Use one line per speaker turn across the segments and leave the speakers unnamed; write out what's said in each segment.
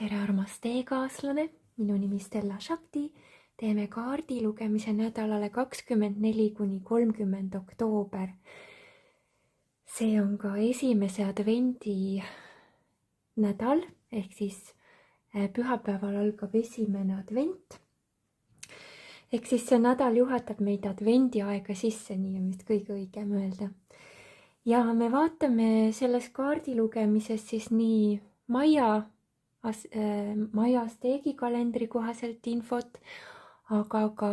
tere, armas teekaaslane, minu nimi Stella Shakti. Teeme kaardi lugemise nädalale 24–30 oktoober. See on ka esimese advendi nädal, ehk siis pühapäeval algab esimene advent. Ehk siis see nädal juhatab meid advendi aega sisse, nii on vist kõige õigem öelda. Ja me vaatame selles kaardi lugemises siis nii Maia steegikalendri kohaselt infot, aga ka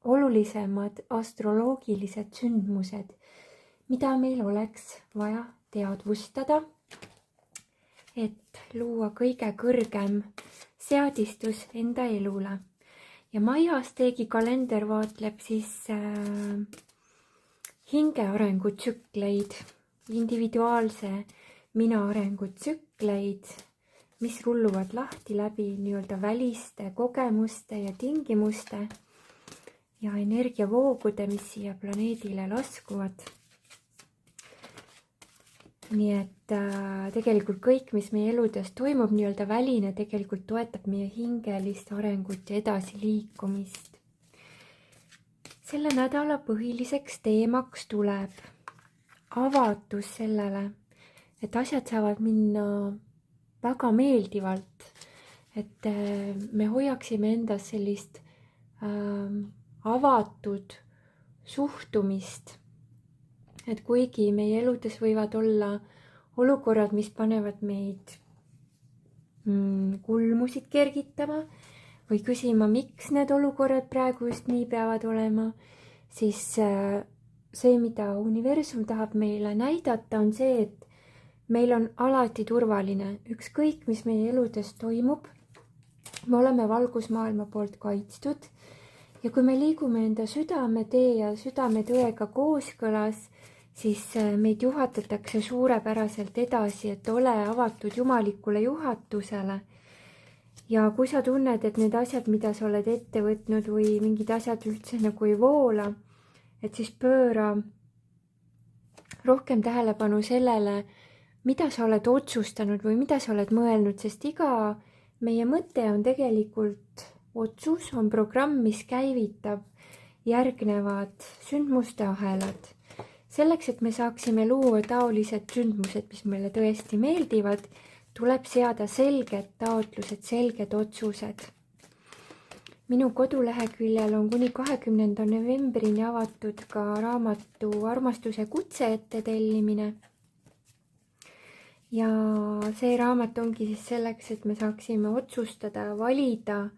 olulisemad astroloogilised sündmused, mida meil oleks vaja teadvustada, et luua kõige kõrgem seadistus enda elule. Ja Maia steegikalender vaatleb siis hinge arengutsükleid, individuaalse mina arengutsükleid, mis rulluvad lahti läbi nii-öelda väliste kogemuste ja tingimuste ja energiavoogude, mis siia planeedile laskuvad. Nii et tegelikult kõik, mis meie eludes toimub, nii-öelda väline, tegelikult toetab meie hingelist arengut ja edasiliikumist. Selle nädala põhiliseks teemaks tuleb avatus sellele, et asjad saavad minna väga meeldivalt, et me hoiaksime endas sellist avatud suhtumist, et kuigi meie eludes võivad olla olukorrad, mis panevad meid kulmusid kergitama või küsima, miks need olukorrad praegu just nii peavad olema, siis see, mida universum tahab meile näidata, on see, et meil on alati turvaline, ükskõik mis meie eludes toimub, me oleme valgusmaailma poolt kaitstud ja kui me liigume enda südametee ja südametõega kooskõlas, siis meid juhatatakse suurepäraselt edasi, et ole avatud jumalikule juhatusele. Ja kui sa tunned, et need asjad, mida sa oled ette võtnud või mingid asjad üldse nagu ei voola, et siis pööra rohkem tähelepanu sellele, mida sa oled otsustanud või mida sa oled mõelnud, sest iga meie mõte on tegelikult otsus, on programm, mis käivitab järgnevad sündmuste ahelad. Selleks, et me saaksime luua taolised sündmused, mis meile tõesti meeldivad, tuleb seada selged taotlused, selged otsused. Minu koduleheküljel on kuni 20. novembrini avatud ka raamatu Armastuse kutse ette tellimine. Ja see raamat ongi siis selleks, et me saaksime otsustada, valida.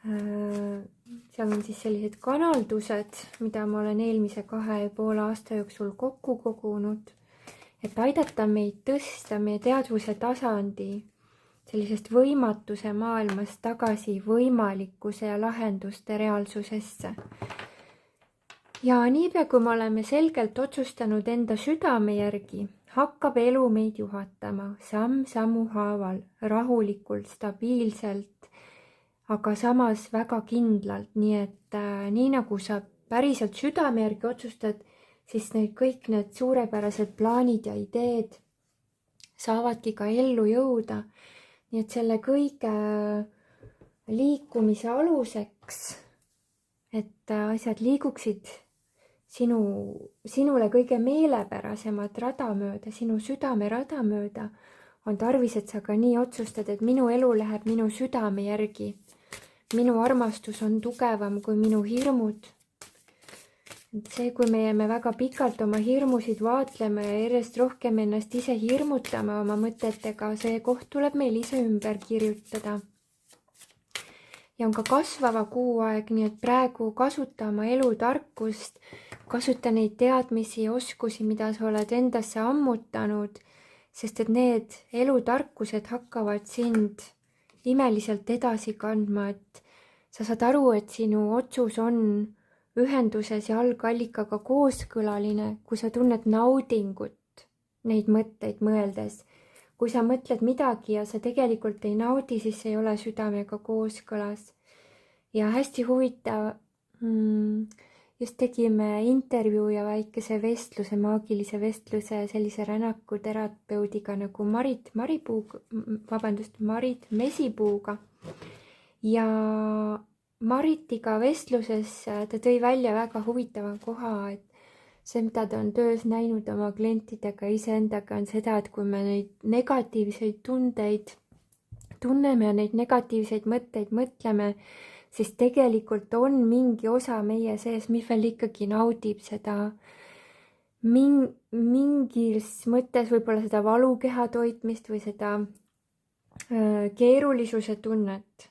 Seal on siis sellised kanaldused, mida ma olen eelmise 2,5 aasta jooksul kokku kogunud, et aidata meid tõsta meie teadvuse tasandi sellisest võimatuse maailmast tagasi võimalikkuse ja lahenduste reaalsusesse. Ja niipea, kui me oleme selgelt otsustanud enda südame järgi, hakkab elu meid juhatama samm-sammu haaval, rahulikult, stabiilselt, aga samas väga kindlalt, nii et nii nagu sa päriselt südame järgi otsustad, siis kõik need suurepärased plaanid ja ideed saavadki ka ellu jõuda. Nii et selle kõige liikumise aluseks, et asjad liiguksid sinule kõige meelepärasemat rada mööda, sinu südame rada mööda, on tarvis, et sa ka nii otsustad, et minu elu läheb minu südame järgi. Minu armastus on tugevam kui minu hirmud. See, kui me jääme väga pikalt oma hirmusid vaatlema ja järjest rohkem ennast ise hirmutame oma mõtetega, see koht tuleb meil ise ümber kirjutada. Ja on ka kasvava kuuaeg, nii et praegu kasuta oma elutarkust, kasuta neid teadmisi ja oskusi, mida sa oled endasse ammutanud, sest et need elutarkused hakkavad sind imeliselt edasi kandma, et sa saad aru, et sinu otsus on ühenduses ja algallikaga kooskõlaline, kui sa tunned naudingut neid mõtteid mõeldes. Kui sa mõtled midagi ja sa tegelikult ei naudi, siis ei ole südamega kooskõlas. Ja hästi huvitav just tegime intervjuu ja väikese vestluse, maagilise vestluse sellise rännakuterapeudiga nagu Marit Mesipuuga. Ja Maritiga vestluses ta tõi välja väga huvitava koha, et see, mida ta on töös näinud oma klientidega iseendaga, on seda, et kui me neid negatiivseid tundeid tunneme ja neid negatiivseid mõtteid mõtleme, siis tegelikult on mingi osa meie sees, mis veel ikkagi naudib seda mingis mõttes võib-olla seda valukeha toitmist või seda keerulisuse tunnet.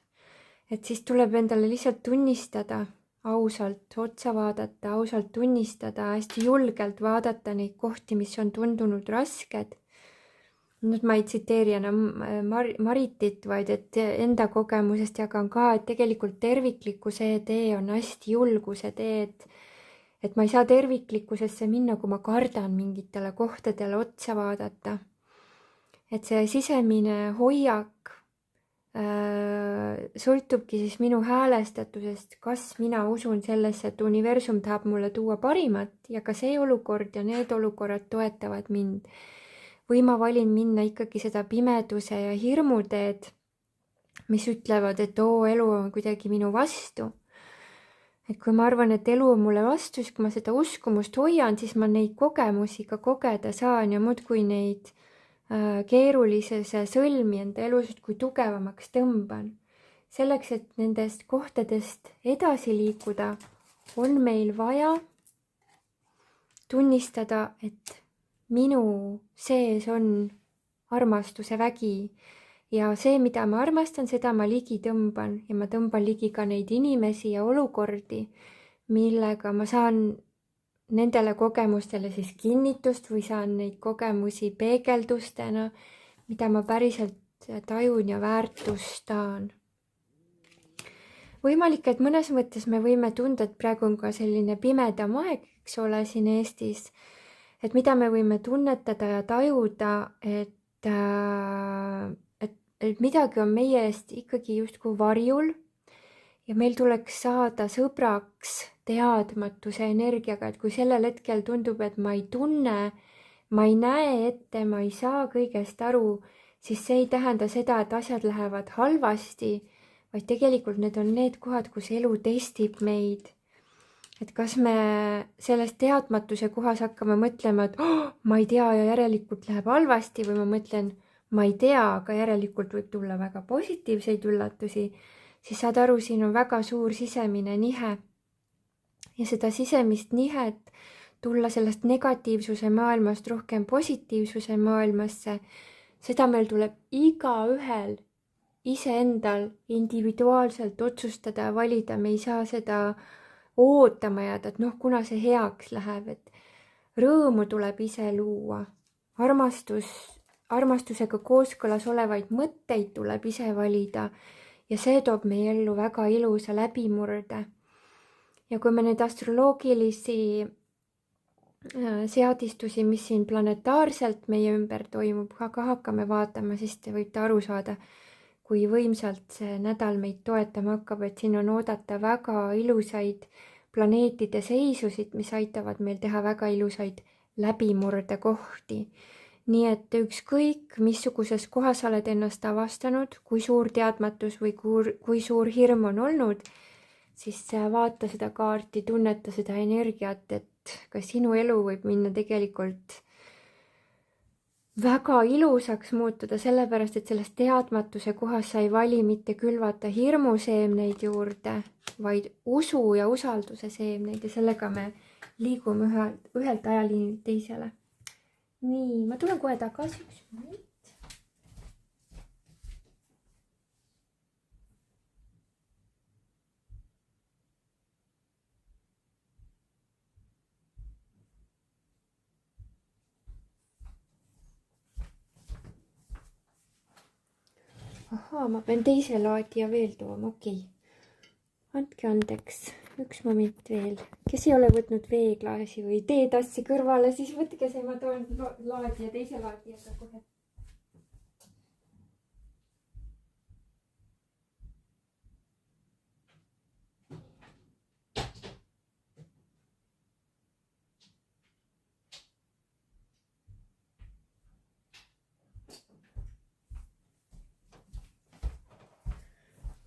Et siis tuleb endale lihtsalt tunnistada, ausalt otsa vaadata, ausalt tunnistada, hästi julgelt vaadata neid kohti, mis on tundunud rasked. Nüüd ma ei tsiteeri enam Maritit, vaid et enda kogemusest jagan ka, et tegelikult terviklikkuse tee on hästi julguse tee, et ma ei saa terviklikkusesse minna, kui ma kardan mingitele kohtadele otsa vaadata. Et see sisemine hoiak sõltubki siis minu häälestatusest, kas mina usun sellesse, et universum tahab mulle tuua parimat ja ka see olukord ja need olukorrad toetavad mind. Või ma valin minna ikkagi seda pimeduse ja hirmu teed, mis ütlevad, et elu on kuidagi minu vastu. Et kui ma arvan, et elu on mulle vastu, siis kui ma seda uskumust hoian, siis ma neid kogemusi ka kogeda saan ja muudkui neid keerulisuse sõlmi enda elus kui tugevamaks tõmban. Selleks, et nendest kohtadest edasi liikuda, on meil vaja tunnistada, et minu sees on armastuse vägi ja see, mida ma armastan, seda ma ligi tõmban ja ma tõmban ligi ka neid inimesi ja olukordi, millega ma saan nendele kogemustele siis kinnitust või saan neid kogemusi peegeldustena, mida ma päriselt tajun ja väärtustan. Võimalik, et mõnes mõttes me võime tunda, et praegu on ka selline pimedam aeg, eks ole, siin Eestis, et mida me võime tunnetada ja tajuda, et midagi on meie eest ikkagi justkui varjul ja meil tuleks saada sõbraks teadmatuse energiaga, et kui sellel hetkel tundub, et ma ei tunne, ma ei näe ette, ma ei saa kõigest aru, siis see ei tähenda seda, et asjad lähevad halvasti, vaid tegelikult need on need kohad, kus elu testib meid. Et kas me selles teadmatuse kohas hakkame mõtlema, et ma ei tea ja järelikult läheb halvasti või ma mõtlen, ma ei tea, aga järelikult võib tulla väga positiivseid üllatusi, siis saad aru, siin on väga suur sisemine nihe. Ja seda sisemist nihet tulla sellest negatiivsuse maailmast rohkem positiivsuse maailmasse, seda meil tuleb igaühel iseendal individuaalselt otsustada ja valida, me ei saa seda ootama jääda, et kuna see heaks läheb, et rõõmu tuleb ise luua, armastusega kooskõlas olevaid mõtteid tuleb ise valida ja see toob meie ellu väga ilusa läbimurde. Ja kui me neid astroloogilisi seadistusi, mis siin planetaarselt meie ümber toimub, ka hakkame vaatama, siis te võite aru saada, kui võimsalt see nädal meid toetama hakkab, et siin on oodata väga ilusaid planeetide seisusid, mis aitavad meil teha väga ilusaid läbimurdekohti. Nii et ükskõik, missuguses kohas oled ennast avastanud, kui suur teadmatus või kui suur hirm on olnud, siis vaata seda kaarti, tunneta seda energiat, et ka sinu elu võib minna tegelikult väga ilusaks muutuda, sellepärast et sellest teadmatuse kohas sa ei vali mitte külvata hirmuseemneid juurde, vaid usu ja usalduse seemneid ja sellega me liigume ühelt ajaliinilt teisele. Nii, ma tulen kohe tagasi üks minut. Ahaa, ma pean teise laadija veel tooma, okei. Andke andeks, üks moment veel. Kes ei ole võtnud veeklaasi või teetassi kõrvale, siis võtke see, ma toon laadija teise laadijaga kohe.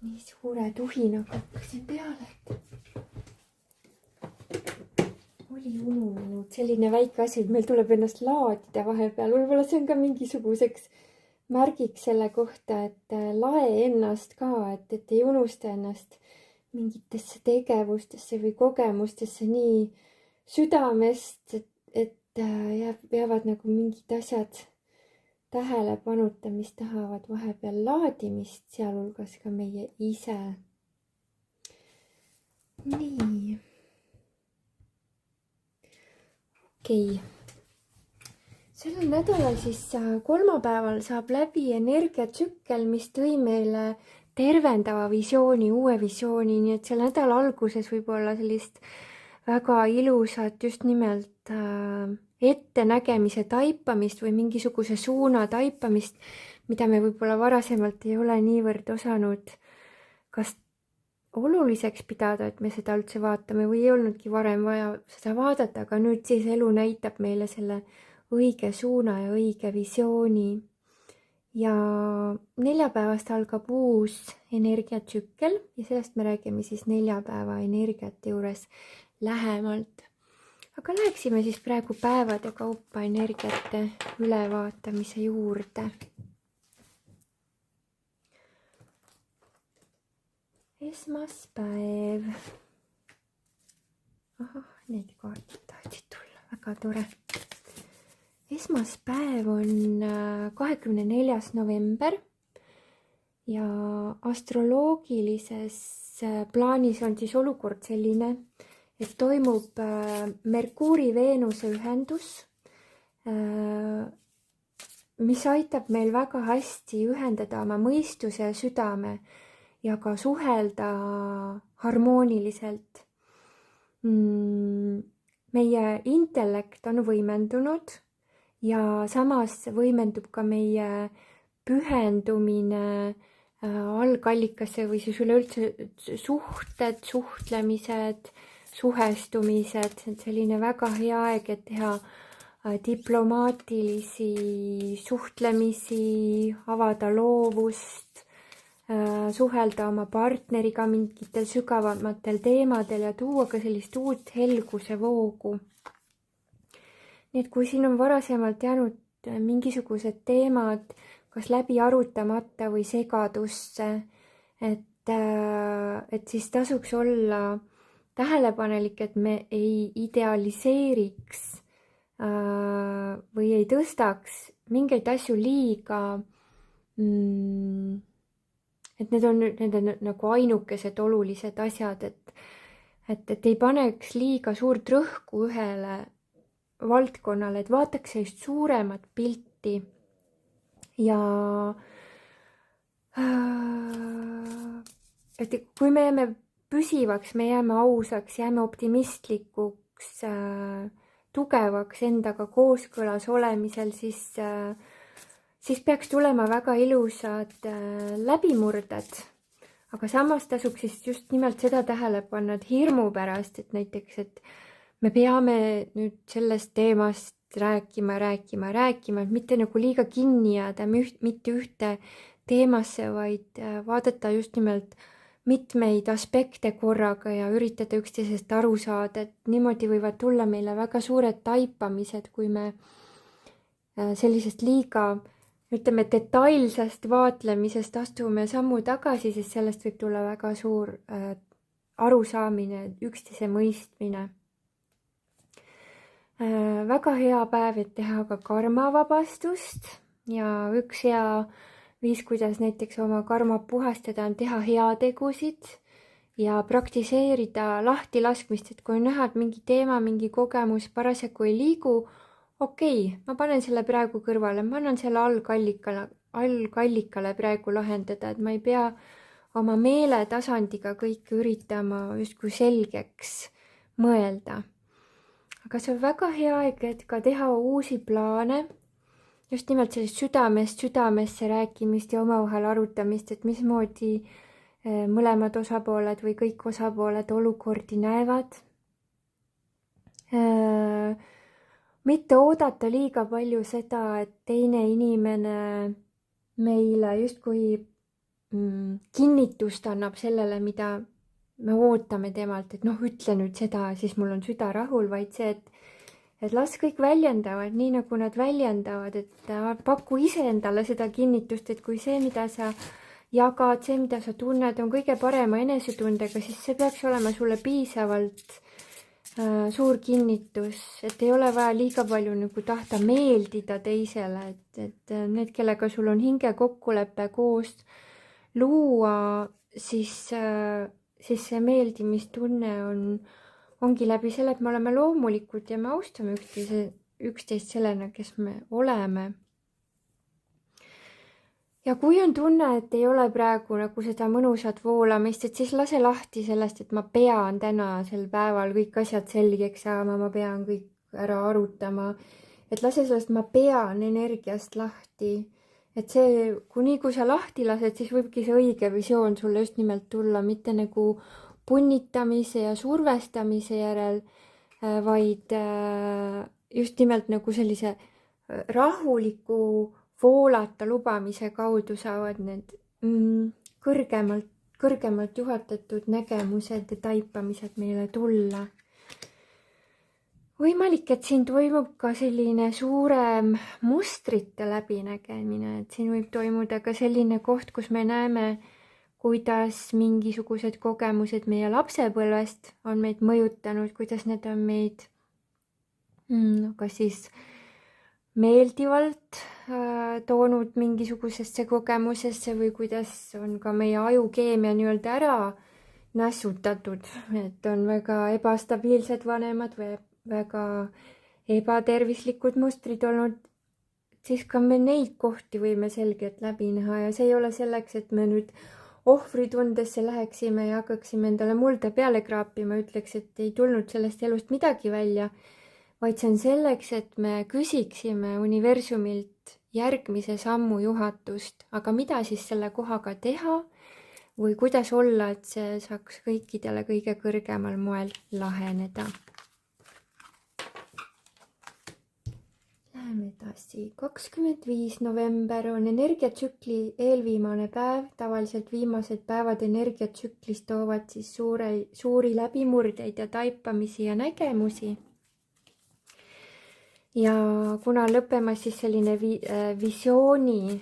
nii suure tuhinaga hakkasin peale, et oli ununenud selline väike asi, et meil tuleb ennast laadida vahepeal. Võib-olla see on ka mingisuguseks märgiks selle kohta, et lae ennast ka, et ei unusta ennast mingitesse tegevustesse või kogemustesse nii südamest, et jäävad nagu mingid asjad tähelepanuta, mis tahavad vahepeal laadimist, sealhulgas ka meie ise. Nii. Okei. Sellel nädalal siis kolmapäeval saab läbi energiatsükkel, mis tõi meile tervendava visiooni, uue visiooni, nii et selle nädala alguses võib olla sellist väga ilusat just nimelt ettenägemise taipamist või mingisuguse suuna taipamist, mida me võib-olla varasemalt ei ole niivõrd osanud kas oluliseks pidada, et me seda üldse vaatame või ei olnudki varem vaja seda vaadata, aga nüüd siis elu näitab meile selle õige suuna ja õige visiooni. Ja neljapäevast algab uus energiatsükkel ja sellest me räägime siis neljapäeva energiate juures lähemalt. Aga läheksime siis praegu päevade kaupa energiate ülevaatamise juurde. Esmaspäev. Ahah, need kaardid tahtsid tulla, väga tore. Esmaspäev on 24. november ja astroloogilises plaanis on siis olukord selline, et toimub Merkuuri-Veenuse ühendus, mis aitab meil väga hästi ühendada oma mõistuse ja südame ja ka suhelda harmooniliselt. Meie intellekt on võimendunud ja samas võimendub ka meie pühendumine algallikasse või siis üleüldse suhted, suhtlemised, suhestumised, selline väga hea aeg, et teha diplomaatilisi suhtlemisi, avada loovust, suhelda oma partneriga mingitel sügavamatel teemadel ja tuua ka sellist uut helguse voogu. Nii et kui siin on varasemalt jäänud mingisugused teemad kas läbi arutamata või segadusse, et siis tasuks olla tähelepanelik, et me ei idealiseeriks või ei tõstaks mingeid asju liiga, et need on nagu ainukesed olulised asjad, et ei paneks liiga suurt rõhku ühele valdkonnale, et vaataks sellist suuremat pilti ja et kui me jääme püsivaks, me jääme ausaks, jääme optimistlikuks, tugevaks endaga kooskõlas olemisel, siis peaks tulema väga ilusad läbimurded. Aga samas tasuks siis just nimelt seda tähele panna, et hirmu pärast, et näiteks, et me peame nüüd sellest teemast rääkima, et mitte nagu liiga kinni jääda mitte ühte teemasse, vaid vaadata just nimelt mitmeid aspekte korraga ja üritada üksteisest aru saada, et niimoodi võivad tulla meile väga suured taipamised, kui me sellisest liiga, ütleme, detailsest vaatlemisest astume sammu tagasi, siis sellest võib tulla väga suur arusaamine, üksteise mõistmine. Väga hea päev, et teha ka karmavabastust ja üks hea viis, kuidas näiteks oma karma puhastada, on teha heategusid ja praktiseerida lahtilaskmist, et kui on näha, et mingi teema, mingi kogemus parasjagu ei liigu, okei, ma panen selle praegu kõrvale, ma annan selle algallikale praegu lahendada, et ma ei pea oma meeletasandiga kõike üritama justkui selgeks mõelda. Aga see on väga hea aeg, et ka teha uusi plaane, just nimelt sellist südamest südamesse rääkimist ja omavahel arutamist, et mismoodi mõlemad osapooled või kõik osapooled olukordi näevad. Mitte oodata liiga palju seda, et teine inimene meile justkui kinnitust annab sellele, mida me ootame temalt, et ütle nüüd seda, siis mul on süda rahul, vaid see, et las kõik väljendavad nii, nagu nad väljendavad, et paku ise endale seda kinnitust, et kui see, mida sa jagad, see, mida sa tunned, on kõige parema enesetundega, siis see peaks olema sulle piisavalt suur kinnitus, et ei ole vaja liiga palju nagu tahta meeldida teisele, et need, kellega sul on hinge kokkulepe koos luua, siis see meeldimistunne ongi läbi selle, et me oleme loomulikud ja me austame üksteist sellena, kes me oleme. Ja kui on tunne, et ei ole praegu nagu seda mõnusat voolamist, et siis lase lahti sellest, et ma pean tänasel päeval kõik asjad selgeks saama, ma pean kõik ära arutama, et lase sellest ma pean energiast lahti. Et see, kui sa lahti lased, siis võibki see õige visioon sulle just nimelt tulla, mitte nagu punnitamise ja survestamise järel, vaid just nimelt nagu sellise rahuliku voolata lubamise kaudu saavad need kõrgemalt juhatatud nägemused ja taipamised meile tulla. Võimalik, et siin toimub ka selline suurem mustrite läbinägemine, et siin võib toimuda ka selline koht, kus me näeme, kuidas mingisugused kogemused meie lapsepõlvest on meid mõjutanud, kuidas need on meid kas siis meeldivalt toonud mingisugusesse kogemusesse või kuidas on ka meie ajukeemia nii-öelda ära nässutatud, et on väga ebastabiilsed vanemad või väga ebatervislikud mustrid olnud, siis ka me neid kohti võime selgelt läbi näha ja see ei ole selleks, et me nüüd ohvritundesse läheksime ja hakkaksime endale mulda peale kraapima, ütleks, et ei tulnud sellest elust midagi välja, vaid see on selleks, et me küsiksime universumilt järgmise sammu juhatust, aga mida siis selle kohaga teha või kuidas olla, et see saaks kõikidele kõige kõrgemal moel laheneda. Läheme edasi. 25. november on energiatsükli eelviimane päev. Tavaliselt viimased päevad energiatsüklis toovad siis suuri läbimurdeid ja taipamisi ja nägemusi. Ja kuna lõppemas siis selline visiooni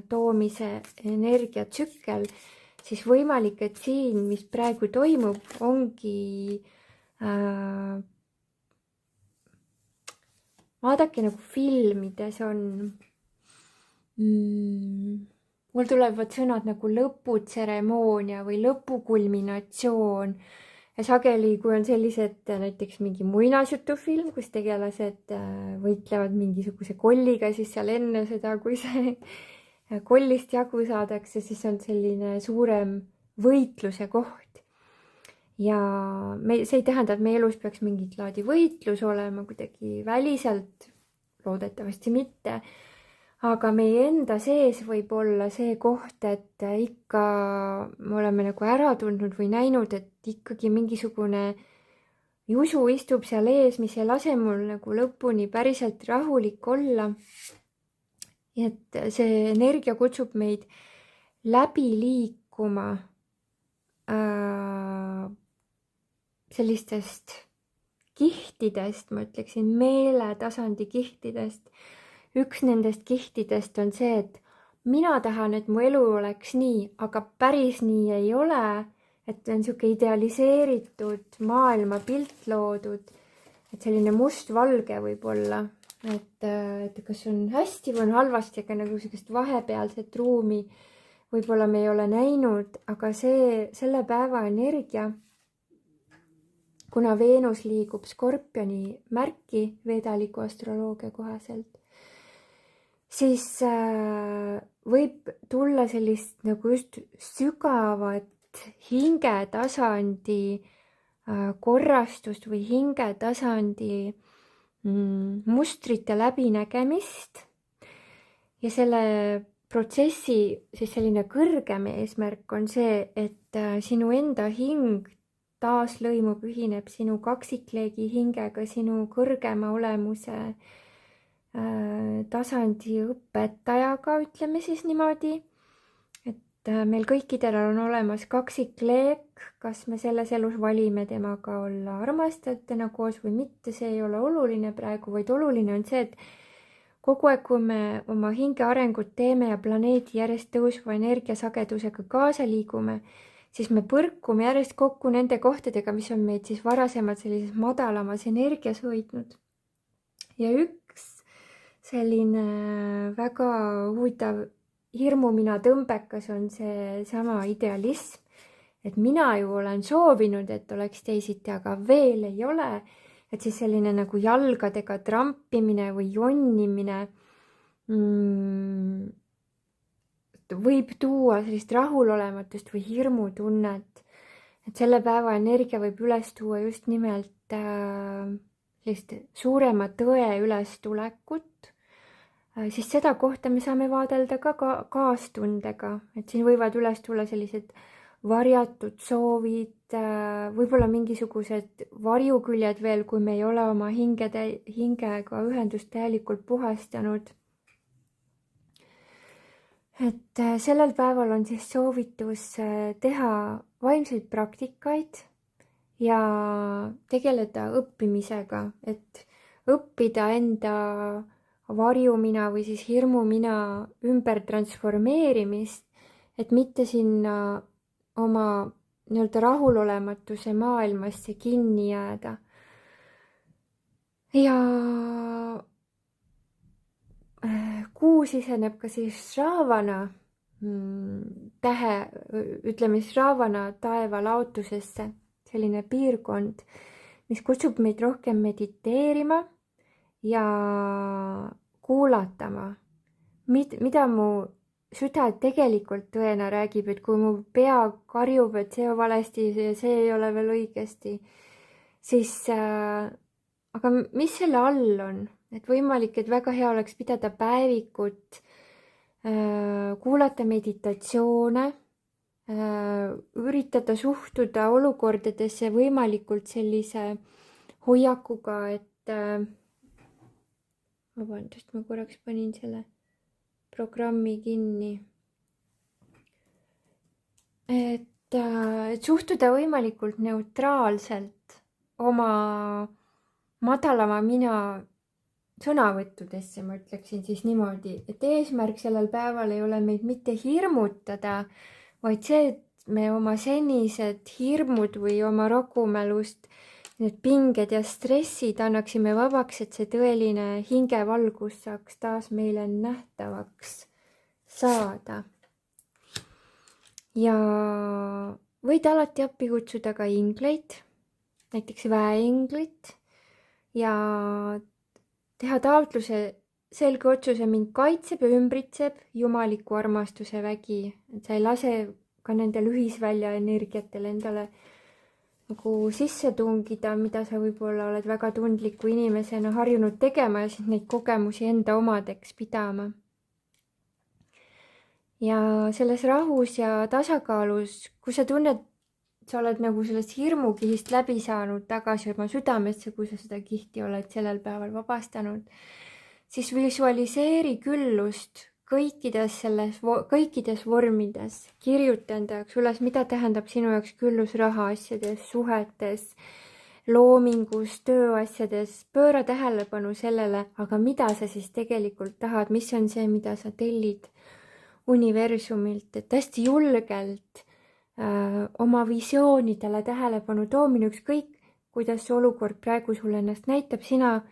toomise energiatsükkel, siis võimalik, et siin, mis praegu toimub, ongi vaadake nagu filmides on, mul tulevad sõnad nagu lõputseremoonia või lõpukulminatsioon. Ja sageli, kui on sellised näiteks mingi muinasjutufilm, kus tegelased võitlevad mingisuguse kolliga, siis seal enne seda, kui see kollist jagu saadakse, siis on selline suurem võitluse koht. Ja see ei tähenda, et meie elus peaks mingit laadi võitlus olema kuidagi väliselt, loodetavasti mitte. Aga meie enda sees võib olla see koht, et ikka me oleme nagu ära tundnud või näinud, et ikkagi mingisugune jusu istub seal ees, mis ei lase mul nagu lõpuni päriselt rahulik olla. Et see energia kutsub meid läbi liikuma sellistest kihtidest, ma ütleksin meeletasandi kihtidest. Üks nendest kihtidest on see, et mina tahan, et mu elu oleks nii, aga päris nii ei ole, et on niisugune idealiseeritud maailmapilt loodud, et selline mustvalge võib olla, et kas on hästi või on halvasti, aga nagu sellist vahepealset ruumi võib-olla me ei ole näinud, aga selle päeva energia, kuna Veenus liigub Skorpioni märki vedaliku astroloogia kohaselt, siis võib tulla sellist nagu just sügavat hingetasandi korrastust või hingetasandi mustrite läbinägemist. Ja selle protsessi siis selline kõrgem eesmärk on see, et sinu enda hing taas lõimub, ühineb sinu kaksikleegi hingega, sinu kõrgema olemuse tasandi õpetajaga, ütleme siis niimoodi, et meil kõikidel on olemas kaksikleek, kas me selles elus valime temaga olla armastajatena koos või mitte, see ei ole oluline praegu, vaid oluline on see, et kogu aeg, kui me oma hinge arengut teeme ja planeedi järjest tõusva energiasagedusega kaasa liigume, siis me põrkume järjest kokku nende kohtadega, mis on meid siis varasemalt sellises madalamas energias hoidnud. Ja üks selline väga huvitav hirmumina tõmbekas on seesama idealism, et mina ju olen soovinud, et oleks teisiti, aga veel ei ole. Et siis selline nagu jalgadega trampimine või jonnimine võib tuua sellist rahulolematust või hirmutunnet. Et selle päeva energia võib üles tuua just nimelt sellist suurema tõe ülestulekut. Siis seda kohta me saame vaadelda ka kaastundega, et siin võivad üles tulla sellised varjatud soovid, võib-olla mingisugused varjuküljed veel, kui me ei ole oma hingega ühendust täielikult puhastanud. Et sellel päeval on siis soovitus teha vaimseid praktikaid ja tegeleda õppimisega, et õppida enda varjumina või siis hirmumina ümber transformeerimist, et mitte sinna oma nii-öelda rahulolematuse maailmasse kinni jääda. Ja kuu siseneb ka siis Shravana tähe, ütleme Shravana taeva laotusesse, selline piirkond, mis kutsub meid rohkem mediteerima ja kuulatama, mida mu süda tegelikult tõena räägib, et kui mu pea karjub, et see on valesti ja see ei ole veel õigesti, siis aga mis selle all on? Et võimalik, et väga hea oleks pidada päevikut, kuulata meditatsioone, üritada suhtuda olukordadesse võimalikult sellise hoiakuga, et vabandust, ma korraks panin selle programmi kinni. Et suhtuda võimalikult neutraalselt oma madalama mina sõnavõttudesse, ma ütleksin siis niimoodi, et eesmärk sellel päeval ei ole meid mitte hirmutada, vaid see, et me oma senised hirmud või oma rokumälust, need pinged ja stressid annaksime vabaks, et see tõeline hingevalgus saaks taas meile nähtavaks saada. Ja võid alati appi kutsuda ka ingleid, näiteks väeinglit ja teha taotluse selge otsuse, mind kaitseb ja ümbritseb jumaliku armastuse vägi, et sa ei lase ka nendel ühisvälja energiatel endale nagu sisse tungida, mida sa võib-olla oled väga tundliku inimesena harjunud tegema ja siis neid kogemusi enda omadeks pidama. Ja selles rahus ja tasakaalus, kui sa tunned, sa oled nagu sellest hirmukihist läbi saanud tagasi oma südamesse, kui sa seda kihti oled sellel päeval vabastanud, siis visualiseeri küllust kõikides vormides. Kirjuta enda jaoks üles, mida tähendab sinu jaoks küllus rahaasjades, suhetes, loomingus, tööasjades. Pööra tähelepanu sellele, aga mida sa siis tegelikult tahad, mis on see, mida sa tellid universumilt, et hästi julgelt oma visioonidele tähelepanu toomine, ükskõik kuidas see olukord praegu sulle ennast näitab, sina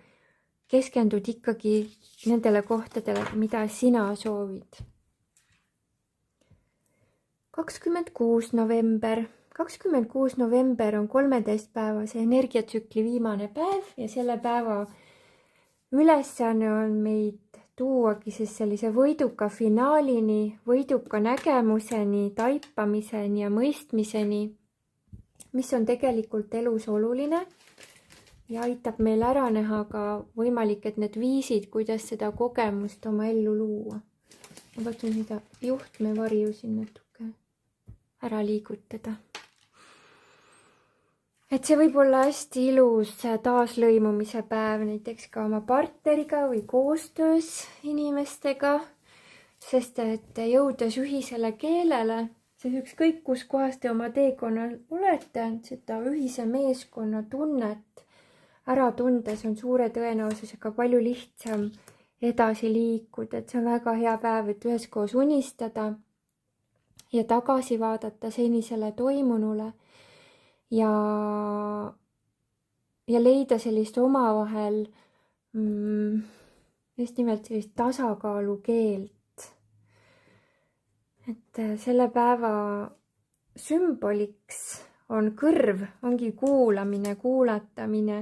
keskendud ikkagi nendele kohtadele, mida sina soovid. 26. november. 26. november on 13-päevase energiatsükli viimane päev ja selle päeva ülesanne on meid tuuagi siis sellise võiduka finaalini, võiduka nägemuseni, taipamiseni ja mõistmiseni, mis on tegelikult elus oluline ja aitab meil ära näha ka võimalik, et need viisid, kuidas seda kogemust oma ellu luua. Ma võtan seda juhtmevarju siin natuke ära liigutada. Et see võib olla hästi ilus taaslõimumise päev näiteks ka oma partneriga või koostöös inimestega. sest et jõudes ühisele keelele, siis ükskõik kus kohas te oma teekonnal olete, seda ühise meeskonna tunnet ära tundes on suure tõenäosusega palju lihtsam edasi liikuda, et see on väga hea päev, et üheskoos unistada ja tagasi vaadata senisele toimunule ja leida sellist omavahel just nimelt sellist tasakaalukeelt. Et selle päeva sümboliks on kõrv, ongi kuulamine, kuulatamine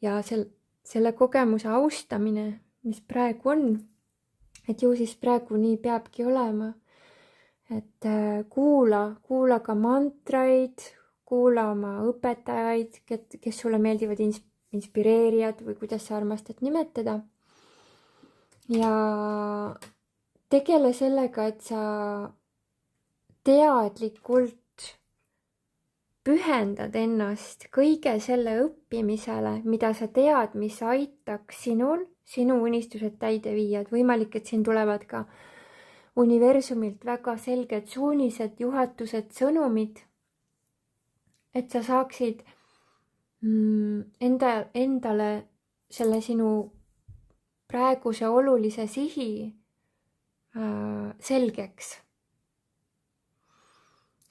ja selle kogemuse austamine, mis praegu on. Et ju siis praegu nii peabki olema. Et kuula ka mantraid, kuula oma õpetajaid, kes sulle meeldivad inspireerijad või kuidas sa armastad nimetada. Ja tegele sellega, et sa teadlikult pühendad ennast kõige selle õppimisele, mida sa tead, mis aitaks sinul sinu unistused täide viia. Et võimalik, et siin tulevad ka universumilt väga selged suunised, juhatused, sõnumid, et sa saaksid endale selle sinu praeguse olulise sihi selgeks.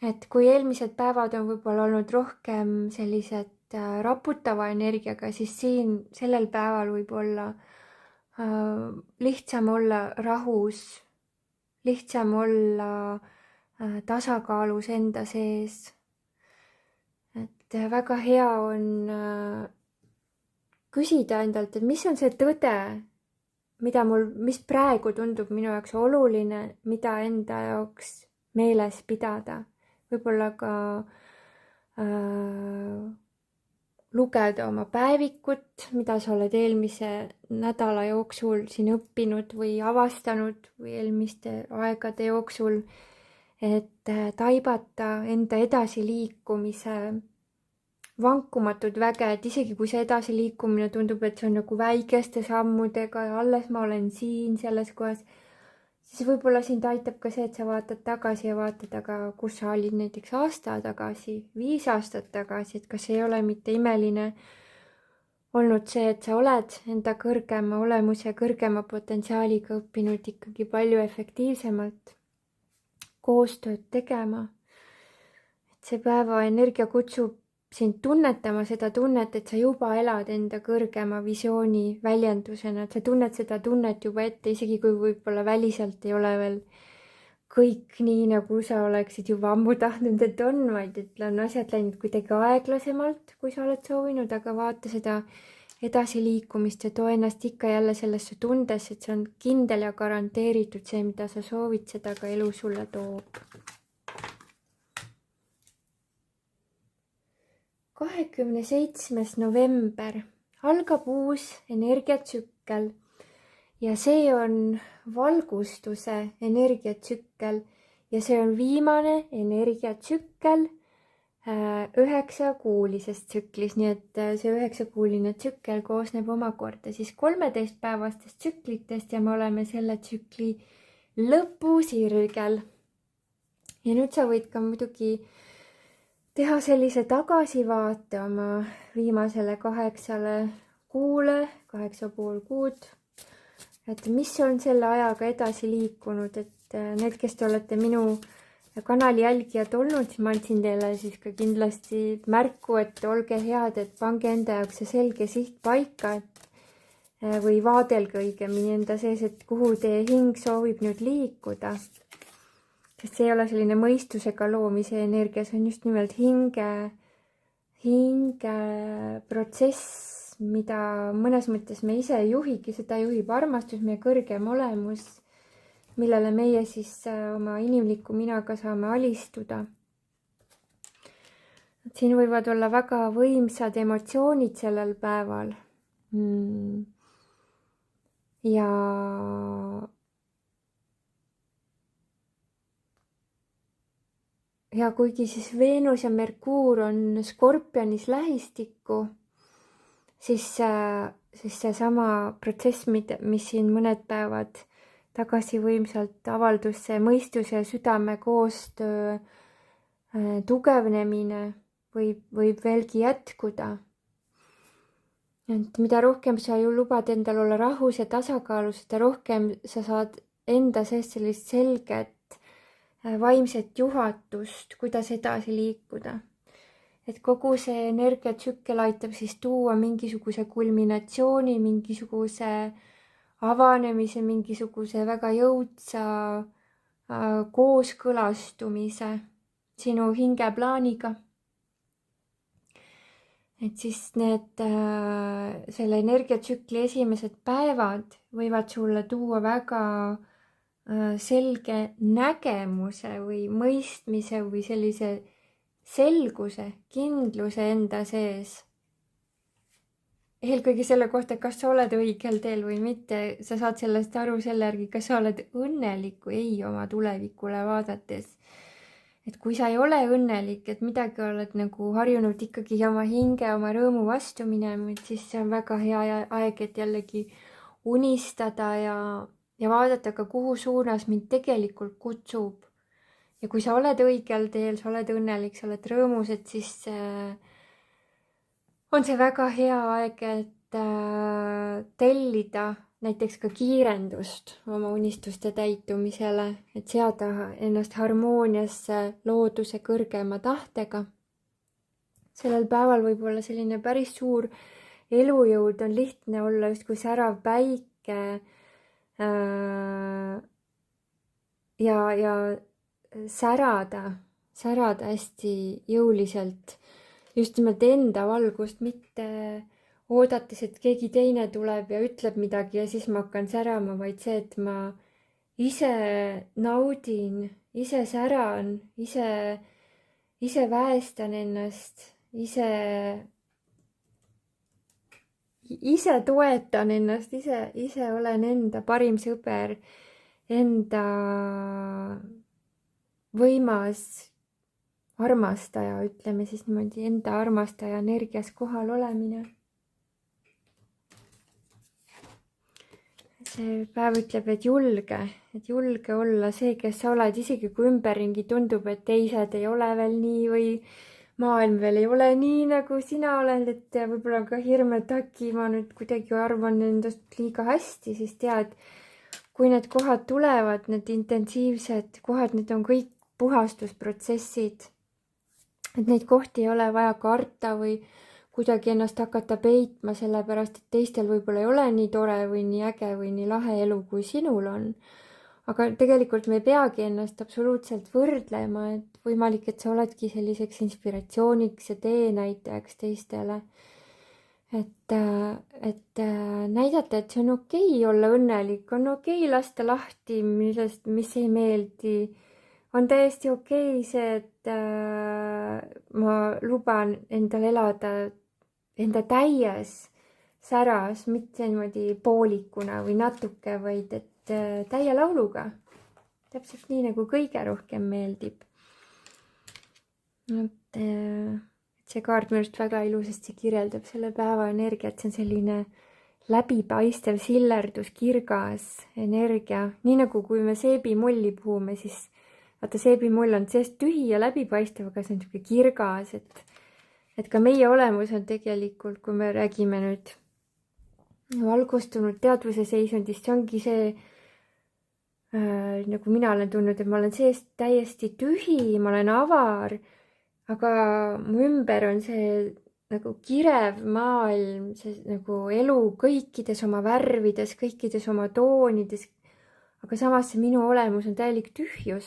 Et kui eelmised päevad on võib-olla olnud rohkem sellised raputava energiaga, siis siin sellel päeval võib olla lihtsam olla rahus, lihtsam olla tasakaalus enda sees. Et väga hea on küsida endalt, et mis on see tõde, mis praegu tundub minu jaoks oluline, mida enda jaoks meeles pidada. Võib-olla ka lugeda oma päevikut, mida sa oled eelmise nädala jooksul siin õppinud või avastanud või eelmiste aegade jooksul, et taibata enda edasiliikumise vankumatud väge, et isegi kui see edasiliikumine tundub, et see on nagu väikeste sammudega ja alles ma olen siin selles kohas, siis võib-olla sind aitab ka see, et sa vaatad tagasi ja vaatad, aga kus sa olid näiteks aasta tagasi, 5 aastat tagasi, et kas ei ole mitte imeline olnud see, et sa oled enda kõrgema olemuse, kõrgema potentsiaaliga õppinud ikkagi palju efektiivsemalt koostööd tegema. Et see päeva energia kutsub sind tunnetama seda tunnet, et sa juba elad enda kõrgema visiooni väljendusena, et sa tunned seda tunnet juba ette, isegi kui võib-olla väliselt ei ole veel kõik nii, nagu sa oleksid juba ammu tahtnud, et on, vaid et on asjad läinud kuidagi aeglasemalt, kui sa oled soovinud, aga vaata seda edasiliikumist ja too ennast ikka jälle sellesse tundesse, et see on kindel ja garanteeritud see, mida sa soovid, seda ka elu sulle toob. 27. november algab uus energiatsükkel ja see on valgustuse energiatsükkel ja see on viimane energiatsükkel 9-kuulisest tsüklis, nii et see 9-kuuline tsükkel koosneb omakorda siis 13-päevastest tsüklitest ja me oleme selle tsükli lõpusirgel. Ja nüüd sa võid ka muidugi teha sellise tagasivaate oma viimasele 8 kuule, 8,5 kuud, et mis on selle ajaga edasi liikunud, et need, kes te olete minu kanali jälgijad olnud, siis ma andsin teile siis ka kindlasti märku, et olge head, et pange enda jaoks see selge siht paika, või vaadelge õigemini enda sees, et kuhu teie hing soovib nüüd liikuda. Sest see ei ole selline mõistusega loomise energia, see on just nimelt hinge protsess, mida mõnes mõttes me ise ei juhigi, seda juhib armastus, meie kõrgem olemus, millele meie siis oma inimliku minaga saame alistuda. Siin võivad olla väga võimsad emotsioonid sellel päeval. Ja kuigi siis Veenus ja Merkuur on Skorpionis lähistikku, siis seesama protsess, mis siin mõned päevad tagasi võimsalt avaldus see mõistuse ja südame koostöö tugevnemine võib veelgi jätkuda. Et mida rohkem sa ju lubad endal olla rahus ja tasakaalus, seda rohkem sa saad enda sees sellist selget vaimset juhatust, kuidas edasi liikuda. Et kogu see energiatsükkel aitab siis tuua mingisuguse kulminatsiooni, mingisuguse avanemise, mingisuguse väga jõudsa kooskõlastumise sinu hingeplaaniga. Et siis need selle energiatsükli esimesed päevad võivad sulle tuua väga selge nägemuse või mõistmise või sellise selguse, kindluse enda sees. Eelkõige selle kohta, kas sa oled õigel teel või mitte, sa saad sellest aru selle järgi, kas sa oled õnnelik või ei oma tulevikule vaadates. Et kui sa ei ole õnnelik, et midagi oled nagu harjunud ikkagi oma hinge, oma rõõmu vastu minema, et siis see on väga hea aeg, et jällegi unistada ja vaadata ka, kuhu suunas mind tegelikult kutsub. Ja kui sa oled õigel teel, sa oled õnnelik, sa oled rõõmus, et siis on see väga hea aeg, et tellida näiteks ka kiirendust oma unistuste täitumisele, et seada ennast harmooniasse looduse kõrgema tahtega. Sellel päeval võib olla selline päris suur elujõud, on lihtne olla justkui särav päike ja särada hästi jõuliselt just nimelt enda valgust, mitte oodates, et keegi teine tuleb ja ütleb midagi ja siis ma hakkan särama, vaid see, et ma ise naudin, ise säran, ise väestan ennast, ise toetan ennast, ise olen enda parim sõber, enda võimas armastaja, ütleme siis niimoodi, enda armastaja energias kohal olemine. See päev ütleb, et julge olla see, kes sa oled, isegi kui ümberringi tundub, et teised ei ole veel nii või maailm veel ei ole nii, nagu sina oled, et võib-olla ka hirm, et äkki ma nüüd kuidagi arvan endast liiga hästi, siis tead, kui need kohad tulevad, need intensiivsed kohad, need on kõik puhastusprotsessid, et neid kohti ei ole vaja karta või kuidagi ennast hakata peitma, sellepärast et teistel võib-olla ei ole nii tore või nii äge või nii lahe elu, kui sinul on. Aga tegelikult me ei peagi ennast absoluutselt võrdlema, et võimalik, et sa oledki selliseks inspiratsiooniks ja teenäitajaks teistele. Et näidata, et see on okei olla õnnelik, on okei lasta lahti, mis ei meeldi. On täiesti okei see, et ma luban endal elada enda täies säras, mitte niimoodi poolikuna või natuke, vaid et täie lauluga. Täpselt nii, nagu kõige rohkem meeldib. See kaart minust väga ilusasti kirjeldab selle päeva energiat, see on selline läbipaistev sillerdus, kirgas energia. Nii nagu kui me seebimulli puhume, siis vaata, seebimull on seest tühi ja läbipaistev, aga see on niisugune kirgas, et ka meie olemus on tegelikult, kui me räägime nüüd valgustunud teadvuse seisundist, see ongi see, nagu mina olen tundnud, et ma olen seest täiesti tühi, ma olen avar, aga mu ümber on see nagu kirev maailm, see nagu elu kõikides oma värvides, kõikides oma toonides, aga samas see minu olemus on täielik tühjus,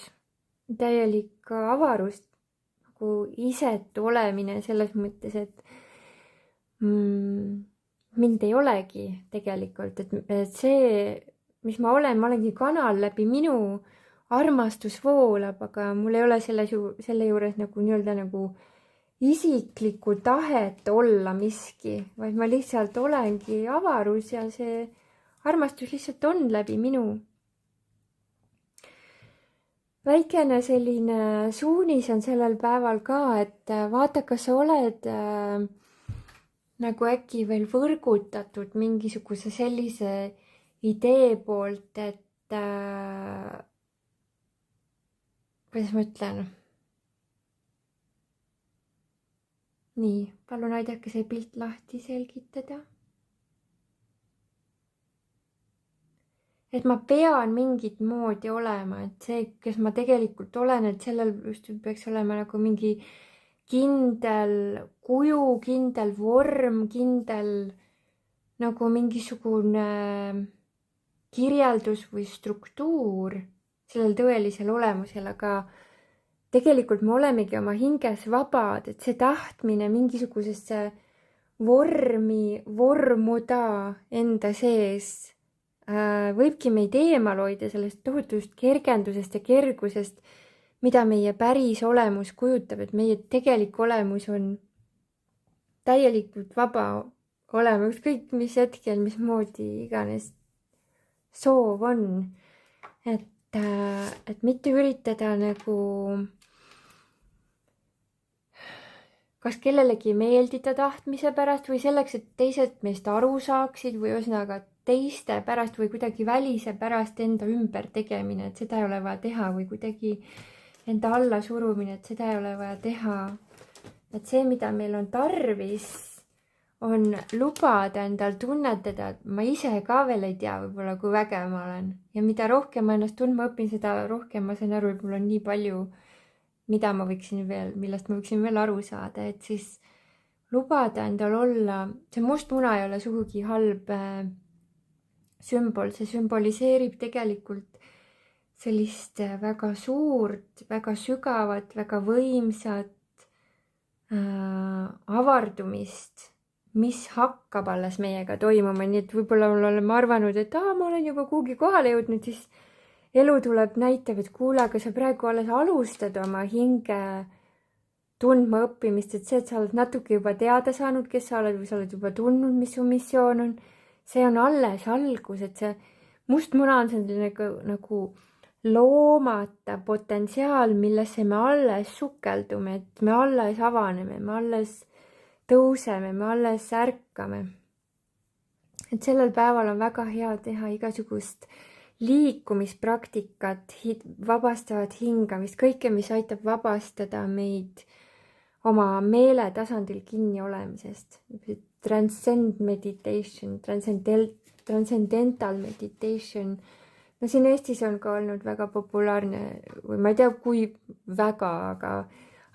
täielik avarus, nagu isetu olemine selles mõttes, et mind ei olegi tegelikult, et see, mis ma olengi kanal, läbi minu armastus voolab, aga mul ei ole selle juures nagu nii-öelda nagu isiklikku tahet olla miski, vaid ma lihtsalt olengi avarus ja see armastus lihtsalt on läbi minu. Väikene selline suunis on sellel päeval ka, et vaata, kas sa oled nagu äkki veel võrgutatud mingisuguse sellise idee poolt, et kuidas ma ütlen? Nii, palun aidake see pilt lahti selgitada. Et ma pean mingit moodi olema, et see, kes ma tegelikult olen, et sellel just peaks olema nagu mingi kindel kuju, kindel vorm, kindel nagu mingisugune kirjeldus või struktuur sellel tõelisel olemusel, aga tegelikult me olemegi oma hinges vabad, et see tahtmine mingisugusesse vormi vormuda enda sees võibki meid eemal hoida sellest tohutust kergendusest ja kergusest, mida meie päris olemus kujutab, et meie tegelik olemus on täielikult vaba olema ükskõik mis hetkel, mismoodi iganes soov on. Et mitte üritada nagu kas kellelegi meeldida tahtmise pärast või selleks, et teised meist aru saaksid või ühesõnaga teiste pärast või kuidagi välise pärast enda ümber tegemine, et seda ei ole vaja teha või kuidagi enda alla surumine, et seda ei ole vaja teha. Et see, mida meil on tarvis, on lubada endal tunnetada, et ma ise ka veel ei tea võib-olla, kui vägev ma olen. Ja mida rohkem ma ennast tundma õpin, seda rohkem ma saan aru, et mul on nii palju, millest ma võiksin veel aru saada, et siis lubada endal olla, see mustmuna ei ole sugugi halb sümbol, see sümboliseerib tegelikult sellist väga suurt, väga sügavat, väga võimsat avardumist, mis hakkab alles meiega toimuma, nii et võib-olla oleme arvanud, et ma olen juba kuhugi kohale jõudnud, siis elu tuleb, näitab, et kuule, aga sa praegu alles alustad oma hinge tundma õppimist, et see, et sa oled natuke juba teada saanud, kes sa oled või sa oled juba tundnud, mis su missioon on, see on alles algus, et see mustmuna on selline nagu loomata potentsiaal, millesse me alles sukeldume, et me alles avaneme, me alles tõuseme, me alles ärkame. Et sellel päeval on väga hea teha igasugust liikumispraktikat, vabastavat hingamist, kõike, mis aitab vabastada meid oma meele tasandil kinni olemisest. Transcend meditation, transcendental meditation. No siin Eestis on ka olnud väga populaarne, või ma ei tea, kui väga,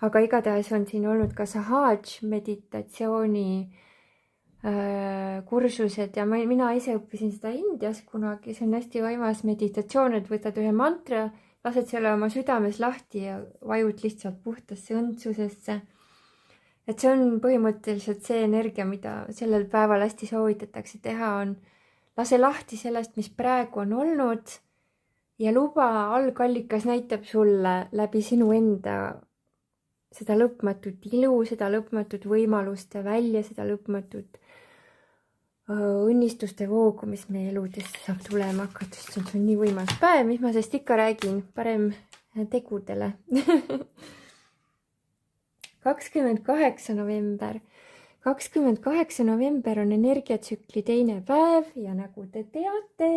aga igatahes on siin olnud ka Sahaj meditatsiooni kursused ja mina ise õppisin seda Indias kunagi, see on hästi võimas meditatsioon, et võtad ühe mantra, lased selle oma südames lahti ja vajud lihtsalt puhtasse õndsusesse. Et see on põhimõtteliselt see energia, mida sellel päeval hästi soovitatakse teha, on lase lahti sellest, mis praegu on olnud ja luba algallikas näitab sulle läbi sinu enda seda lõpmatut ilu, seda lõpmatut võimaluste välja, seda lõpmatut õnnistuste voogu, mis meie eludesse saab tulema hakata, sest see on nii võimas päev, mis ma sellest ikka räägin, parem tegudele. 28. november. 28. november on energiatsükli teine päev ja nagu te teate,